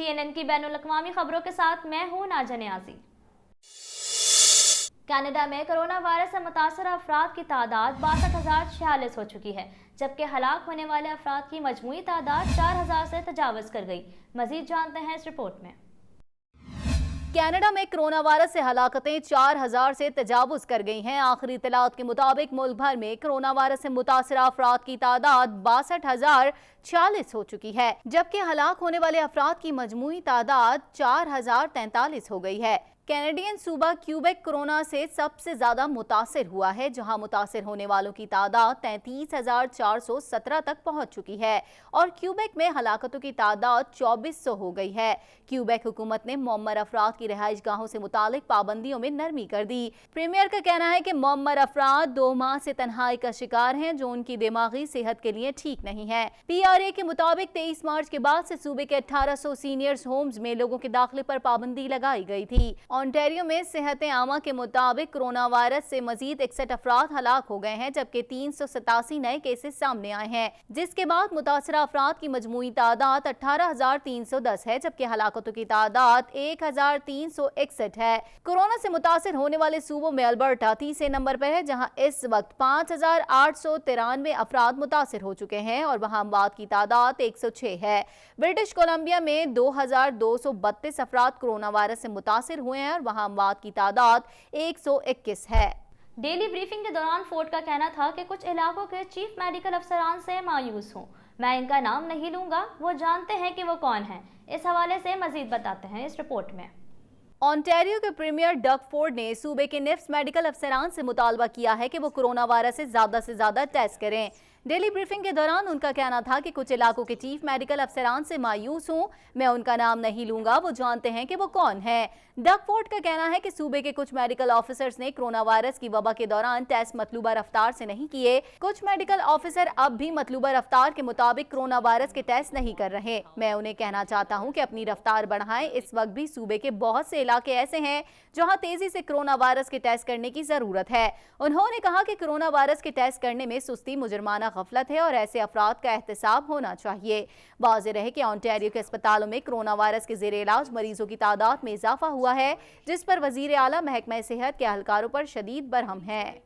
CNN की बैनुल-अक़वामी खबरों के साथ मैं हूं नाज़ा नियाज़ी। कनाडा में कोरोना वायरस से मुतासर अफराद की तादाद 62,046 हो चुकी है, जबकि हलाक होने वाले अफराद की मजमूई तादाद 4,000 से तजावज़ कर गई। मजीद जानते हैं इस रिपोर्ट में। कनाडा में कोरोना वायरस से हलाकतें 4,000 से तजावुज़ कर गई हैं। आखिरी इत्तलात के मुताबिक मुल्क भर में कोरोना वायरस से मुतासर अफराद की तादाद 62,046 हो चुकी है, जबकि हलाक होने वाले अफराद की मजमूई तादाद 4,043 हो गई है। कैनेडियन सूबा क्यूबेक कोरोना से सबसे ज्यादा मुतासिर हुआ है, जहां मुतासिर होने वालों की तादाद 33,417 तक पहुंच चुकी है और क्यूबेक में हलाकतों की तादाद 2,400 हो गई है। क्यूबेक हुकूमत ने मुअम्मर अफराद की रिहाइश गाहों से मुतालिक पाबंदियों में नरमी कर दी। प्रीमियर का कहना है कि मुअम्मर अफराद 2 माह से तन्हाई का शिकार हैं, जो उनकी दिमागी सेहत के लिए ठीक नहीं है। PRA के मुताबिक 23 मार्च के बाद से सूबे के 1800 सीनियर्स होम्स में लोगों के दाखिले पर पाबंदी लगाई गई थी। ओंटारियो में सेहत आमा के मुताबिक कोरोना वायरस से मजीद 61 अफराद हलाक हो गए हैं, जबकि 387 नए केसेस सामने आए हैं, जिसके बाद मुतासरा अफराद की मजमूई तादाद 18,310 है, जबकि हलाकतों की तादाद 1,361 है। कोरोना से मुतासर होने वाले सूबों में अल्बर्टा तीसरे नंबर पर है, जहां इस वक्त 5,893 अफराद मुतासर हो चुके हैं और वहां अमवात की तादाद 106 है। ब्रिटिश कोलंबिया में 2,232 अफराद कोरोना वायरस से मुतासर हुए हैं और वहां अमवात की तादाद 121 है। डेली ब्रीफिंग के दौरान फोर्ड का कहना था कि कुछ इलाकों के चीफ मेडिकल अफसरान से मायूस हूं। मैं इनका नाम नहीं लूंगा, वो जानते हैं कि वो कौन है। इस हवाले से मजीद बताते हैं इस रिपोर्ट में। ओंटारियो के प्रीमियर डग फोर्ड ने सूबे के निफ्स मेडिकल अफसरान से मुतालबा किया है कि वो कोरोना वायरस से ज्यादा टेस्ट करें। डेली ब्रीफिंग के दौरान उनका कहना था कि कुछ इलाकों के चीफ मेडिकल अफसरान से मायूस हूं, मैं उनका नाम नहीं लूंगा, वो जानते हैं कि वो कौन है। डग फोर्ड का कहना है कि सूबे के कुछ मेडिकल ऑफिसर्स ने कोरोना वायरस की वबा के दौरान टेस्ट मतलूबा रफ्तार से नहीं किए। कुछ मेडिकल ऑफिसर अब भी मतलूबा रफ्तार के मुताबिक कोरोना वायरस के टेस्ट नहीं कर रहे। मैं उन्हें कहना चाहता हूं कि अपनी रफ्तार बढ़ाएं। इस वक्त भी सूबे के बहुत से इलाके ऐसे हैं जहां तेजी से कोरोना वायरस के टेस्ट करने की जरूरत है। उन्होंने कहा कि कोरोना वायरस के टेस्ट करने में सुस्ती, मुजरमाना गफलत है और ऐसे अफराद का एहतसाब होना चाहिए। वाज़ेह रहे कि ओंटारियो के अस्पतालों में कोरोना वायरस के ज़ेरे इलाज मरीजों की तादाद में इजाफा हुआ है, जिस पर वजीर आला महकमा सेहत के अहलकारों पर शदीद बरहम है।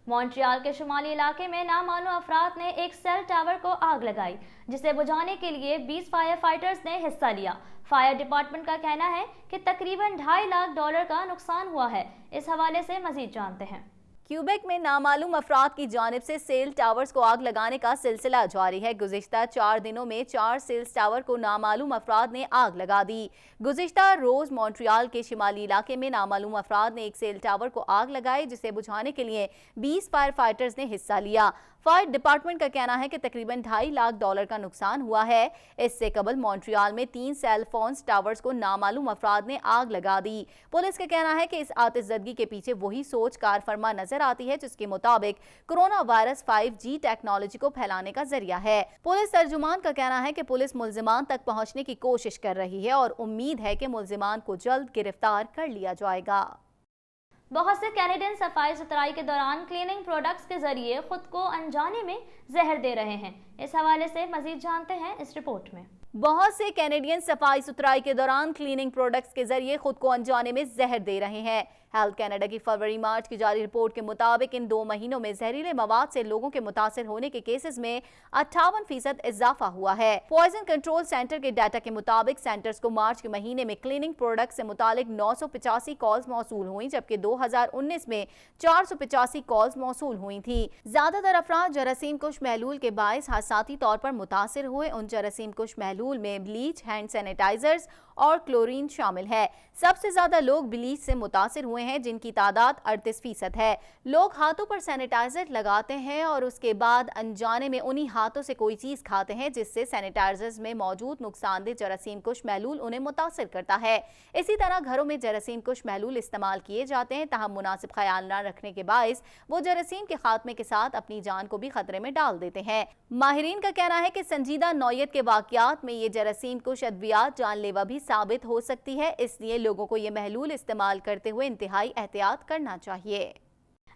मॉन्ट्रियल के शुमाली इलाके में नामालूम अफराद ने एक सेल टावर को आग लगाई, जिसे बुझाने के लिए 20 फायर फाइटर्स ने हिस्सा लिया। फायर डिपार्टमेंट का कहना है कि तकरीबन $2.5 लाख का नुकसान हुआ है। इस हवाले से मजीद जानते हैं। क्यूबेक में नामालूम अफराद की जानिब से सेल टावर्स को आग लगाने का सिलसिला जारी है। गुज़िश्ता 4 दिनों में 4 सेल्स टावर को नामालूम अफराद ने आग लगा दी। गुज़िश्ता रोज मॉन्ट्रियल के शिमाली इलाके में नामालूम अफराद ने एक सेल टावर को आग लगाई, जिसे बुझाने के लिए 20 फायर फाइटर्स ने हिस्सा लिया। फायर डिपार्टमेंट का कहना है कि तकरीबन $2.5 लाख का नुकसान हुआ है। इससे कबल मॉन्ट्रियल में 3 सेल फोन टावर्स को नामालूम अफराद ने आग लगा दी। पुलिस का कहना है कि इस आतिशज़दगी के पीछे वही सोच कार फरमा नजर आती है, जिसके मुताबिक कोरोना वायरस 5G टेक्नोलॉजी को फैलाने का जरिया है। पुलिस तर्जुमान का कहना है कि पुलिस मुल्जिमान तक पहुंचने की कोशिश कर रही है और उम्मीद है कि मुल्जिमान को जल्द गिरफ्तार कर लिया जाएगा। बहुत से कैनेडियन सफाई सुथराई के दौरान क्लीनिंग प्रोडक्ट्स के जरिए खुद को अनजाने में जहर दे रहे हैं। इस हवाले से मजीद जानते हैं इस रिपोर्ट में। बहुत से कैनेडियन सफाई सुथराई के दौरान क्लीनिंग प्रोडक्ट्स के जरिए खुद को अनजाने में जहर दे रहे हैं। हेल्थ कनाडा की फरवरी मार्च की जारी रिपोर्ट के मुताबिक इन 2 महीनों में जहरीले मवाद से लोगों के मुतासर होने के केसेस में 58% इजाफा हुआ है। पॉइजन कंट्रोल सेंटर के डाटा के मुताबिक सेंटर्स को मार्च के महीने में क्लीनिंग प्रोडक्ट से मुतालिक 985 कॉल्स मौसूल हुई, जबकि 2019 में 485 कॉल्स मौसूल हुई थी। ज्यादातर अफराद जरासीम कुश महलूल के बायस हादसाती तौर पर मुतासर हुए। उन जरासीम कुश महलूल में ब्लीच, हैंड सैनिटाइजर्स और क्लोरीन शामिल है। सबसे ज्यादा लोग ब्लीच से मुतासर हुए हैं, जिनकी तादाद 38% है। लोग हाथों पर सैनिटाइजर लगाते हैं और उसके बाद अनजाने में उन्हीं हाथों से कोई चीज खाते हैं, जिससे सैनिटाइजर्स में मौजूद नुकसानदेह जरासीम कुश महलूल उन्हें मुतासर करता है। इसी तरह घरों में जरासीम कुश महलूल इस्तेमाल किए जाते हैं, ताहम मुनासिब ख्याल न रखने के बायस वो जरासीम के खात्मे के साथ अपनी जान को भी खतरे में डाल देते हैं। माहिरीन का कहना है कि संजीदा नौयत के वाकयात में ये जरासीम कुश अद्वियात जानलेवा भी साबित हो सकती है, इसलिए लोगों को ये महलूल इस्तेमाल करते हुए इंतहाई एहतियात करना चाहिए।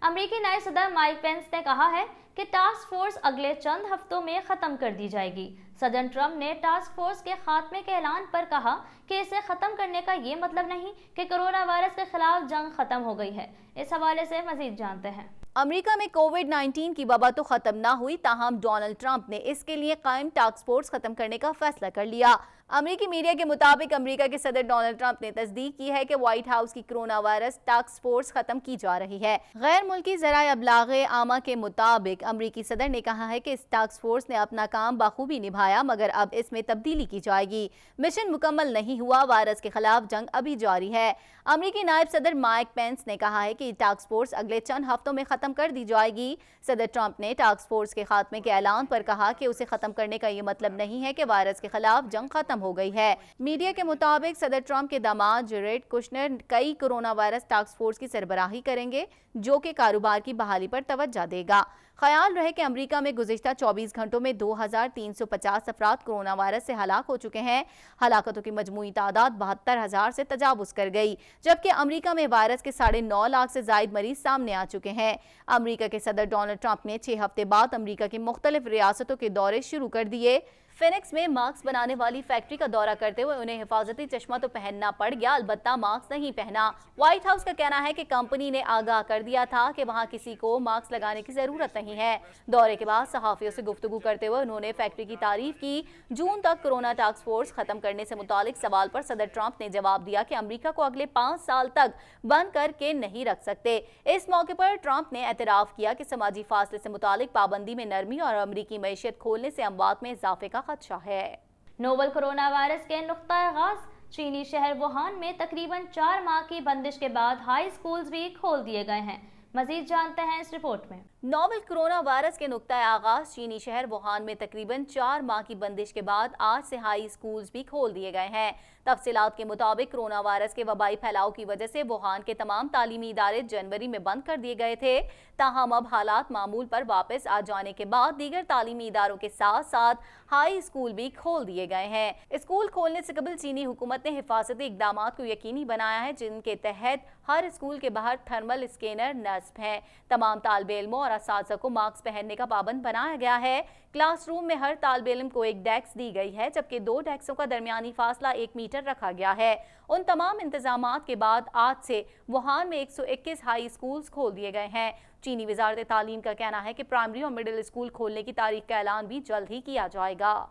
अमरीकी नए सदर माइक पेंस ने कहा है कि टास्क फोर्स अगले चंद हफ्तों में खत्म कर दी जाएगी। सदर ट्रंप ने टास्क फोर्स के खात्मे के ऐलान पर कहा कि इसे खत्म करने का ये मतलब नहीं कि कोरोना वायरस के खिलाफ जंग खत्म हो गई है। इस हवाले से मजीद जानते हैं। अमेरिका में कोविड-19 की वबा तो खत्म ना हुई, ताहम डोनाल्ड ट्रंप ने इसके लिए कायम टास्क फोर्स खत्म करने का फैसला कर लिया। अमेरिकी मीडिया के मुताबिक अमेरिका के सदर डोनाल्ड ट्रंप ने तस्दीक की है कि व्हाइट हाउस की कोरोना वायरस टास्क फोर्स खत्म की जा रही है। गैर मुल्की ज़राए अबलागे आमा के मुताबिक अमेरिकी सदर ने कहा है कि इस टास्क फोर्स ने अपना काम बखूबी निभाया, मगर अब इसमें तब्दीली की जाएगी। मिशन मुकम्मल नहीं हुआ, वायरस के खिलाफ जंग अभी जारी है। अमेरिकी नायब सदर माइक पेंस ने कहा है कि टास्क फोर्स अगले चंद हफ्तों में खत्म कर दी जाएगी। सदर ट्रंप ने टास्क फोर्स के खात्मे के ऐलान पर कहा कि उसे खत्म करने का ये मतलब नहीं है कि वायरस के खिलाफ जंग खत्म हो गई है। मीडिया के मुताबिक सदर ट्रंप के दामाद जेरेड कुशनर कई कोरोना वायरस टास्क फोर्स की सरबराही करेंगे, जो कि कारोबार की बहाली पर तवज्जो देगा। ख्याल रहे कि अमेरिका में गुज़िश्ता 24 घंटों में 2350 अफराद कोरोना वायरस से हलाक हो चुके हैं। हलाकतों की मजमूई तादाद 72,000 से तजावुज़ कर गई, जबकि अमेरिका में वायरस के 9.5 लाख से जायद मरीज सामने आ चुके हैं। अमेरिका के सदर डोनाल्ड ट्रंप ने 6 हफ्ते बाद अमेरिका की मुख्तलिफ रियासतों के दौरे शुरू कर दिए। फिनिक्स में मास्क बनाने वाली फैक्ट्री का दौरा करते हुए उन्हें हिफाजती चश्मा तो पहनना पड़ गया, अलबत्ता मास्क नहीं पहना। व्हाइट हाउस का कहना है कि कंपनी ने आगाह कर दिया था कि वहां किसी को मास्क लगाने की जरूरत नहीं है। दौरे के बाद सहाफियों से गुफ्तगू करते हुए उन्होंने फैक्ट्री की तारीफ की। जून तक कोरोना टास्क फोर्स खत्म करने से मुतालिक सवाल पर सदर ट्रंप ने जवाब दिया कि अमेरिका को अगले 5 साल तक बंद करके नहीं रख सकते। इस मौके पर ट्रंप ने एतराफ किया कि समाजी फासले से मुतालिक पाबंदी में नरमी और अमेरिकी मईशत खोलने से अमवात में इजाफे का खदशा है। नोवल कोरोना वायरस के नुक्ता आगाज चीनी शहर वुहान में तकरीबन 4 माह की बंदिश के बाद हाई स्कूल्स भी खोल दिए गए हैं। मजीद जानते हैं इस रिपोर्ट में। नोवल कोरोना वायरस के नुक्ता आगाज चीनी शहर वुहान में तकरीबन 4 माह की बंदिश के बाद आज से हाई स्कूल्स भी खोल दिए गए हैं। तफसीलात के मुताबिक कोरोना वायरस के वबाई फैलाव की वजह से वुहान के तमाम तालीमी इदारे जनवरी में बंद कर दिए गए थे। ताहम अब हालात मामूल पर वापस आ जाने के बाद दीगर तालीमी इदारों के साथ साथ हाई स्कूल भी खोल दिए गए हैं। स्कूल खोलने से कबल चीनी हुकूमत ने हिफाजती इकदाम को यकीनी बनाया है, जिनके तहत हर स्कूल के बाहर थर्मल स्कैनर नस्ब हैं। तमाम तालिबे इल्मों और असातिज़ा को मास्क पहनने का पाबंद बनाया गया है। क्लासरूम में हर तालिबे इल्म को एक डेस्क दी गई है, जबकि 2 डेस्कों का दरमियानी फासला 1 मीटर रखा गया है। उन तमाम इंतजामात के बाद आज से वुहान में 121 हाई स्कूल्स खोल दिए गए हैं। चीनी वजारत तालीम का कहना है कि प्राइमरी और मिडिल स्कूल खोलने की तारीख का ऐलान भी जल्द ही किया जाएगा।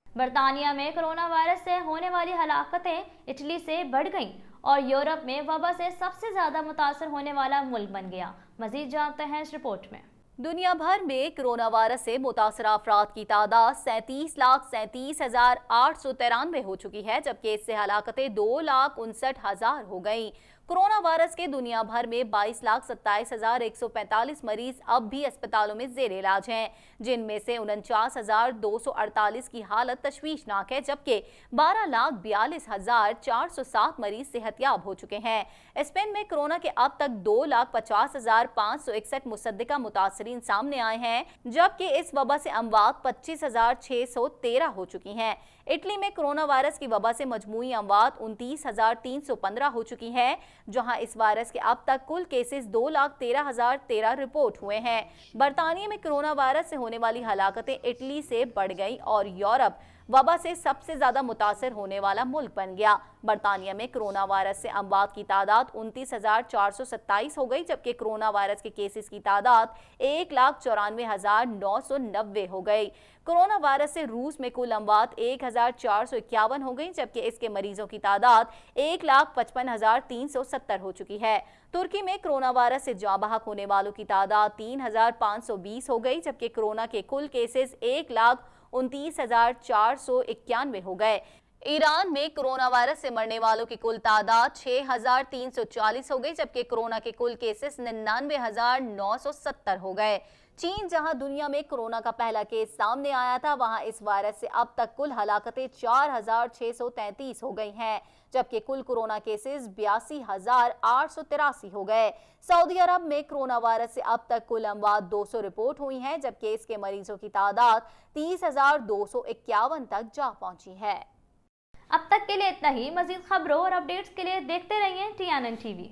बरतानिया में कोरोना वायरस से होने वाली हलाकतें इटली से बढ़ गईं और यूरोप में वबा से सबसे ज्यादा मुतासर होने वाला मुल्क बन गया। मजीद जानते हैं इस रिपोर्ट में। दुनिया भर में कोरोना वायरस से मुतासरा अफराद की तादाद 37,37,893 हो चुकी है, जबकि इससे हलाकतें 2,59,000 हो गई। कोरोना वायरस के दुनिया भर में 22,27,145 मरीज अब भी अस्पतालों में जेर इलाज हैं, जिनमें से 49,248 की हालत तशवीशनाक है, जबकि 12,42,407 मरीज सेहतयाब हो चुके हैं। स्पेन में कोरोना के अब तक 2,50,561 मुसद्दिका मुतासरीन सामने आए हैं, जबकि इस वबा से अमवात 25,613 हो चुकी हैं। इटली में कोरोना वायरस की वबा से मजमूई अमवात 29,315 हो चुकी है, जहां इस वायरस के अब तक कुल केसेस 2,13,013 रिपोर्ट हुए हैं। बरतानिया में कोरोना वायरस से होने वाली हलाकतें इटली से बढ़ गई और यूरोप वबा से सबसे ज्यादा मुतासर होने वाला मुल्क बन गया। बरतानिया में कोरोना वायरस से अमवात की तादाद 29,427 हो गई, जबकि कोरोना वायरस के केसेस की तादाद 1,94,990 हो गई। कोरोना वायरस से रूस में कुल अमवात 1,451 हो गई, जबकि इसके मरीजों की तादाद 1,55,370 हो चुकी है। तुर्की में कोरोना वायरस से जाँ बहक होने वालों की तादाद 3,520 हो गई, जबकि कोरोना के कुल केसेस 1,29,491 हो गए। ईरान में कोरोना वायरस से मरने वालों की कुल तादाद 6,340 हो गई, जबकि कोरोना के कुल केसेस 99,970 हो गए। चीन, जहां दुनिया में कोरोना का पहला केस सामने आया था, वहां इस वायरस से अब तक कुल हलाकतें 4,633 हो गई हैं, जबकि कुल कोरोना केसेस 82,883 हो गए। सऊदी अरब में कोरोना वायरस से अब तक कुल अमवात 200 रिपोर्ट हुई हैं, जबकि इसके मरीजों की तादाद 30,251 तक जा पहुंची है। अब तक के लिए इतना ही। मजीद खबरों और अपडेट्स के लिए देखते रहिए TNN TV।